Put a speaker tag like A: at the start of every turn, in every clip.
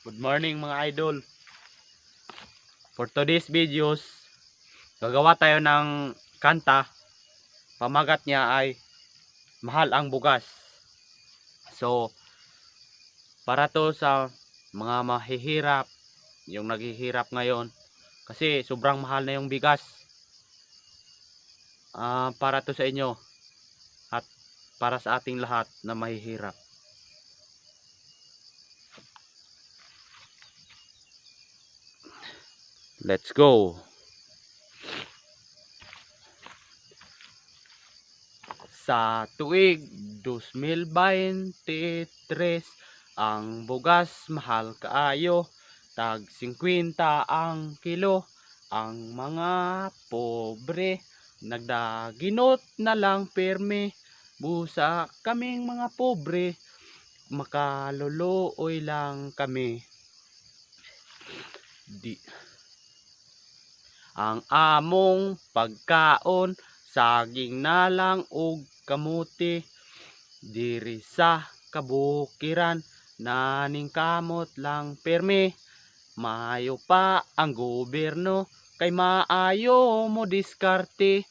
A: Good morning mga idol. For today's videos, gagawa tayo ng kanta. Pamagat niya ay mahal ang bugas. So, para to sa mga mahihirap, yung naghihirap ngayon. Kasi sobrang mahal na yung bigas. Para to sa inyo at para sa ating lahat na mahihirap. Let's go! Sa tuig 2023, ang bugas mahal kaayo, tag 50 ang kilo. Ang mga pobre nagdaginot na lang perme. Busa kaming mga pobre, makaluluoy lang kami. Ang among pagkaon, saging na lang og kamuti. Diri sa kabukiran, naning kamot lang perme. Maayo pa ang gobyerno, kay maayo mo diskarte.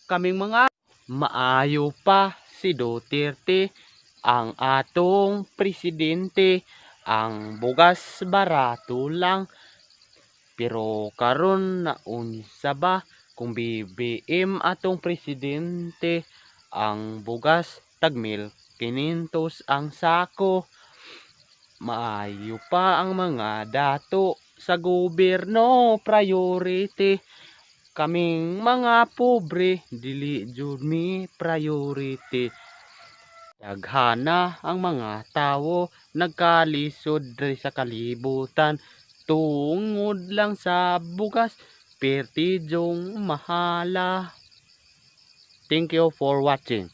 A: Kaming mga maayo pa si Duterte, ang atong presidente. Ang bugas barato lang, pero karon na unsa ba kung BBM atong presidente? Ang bugas tag 1,500 ang sako. Maayo pa ang mga dato sa gobyerno, priority. Kaming mga pobre, dili jud mi priority. Daghana ang mga tawo nagkalisod diri sa kalibutan tungod lang sa bugas, pertidyong mahala. Thank you for watching.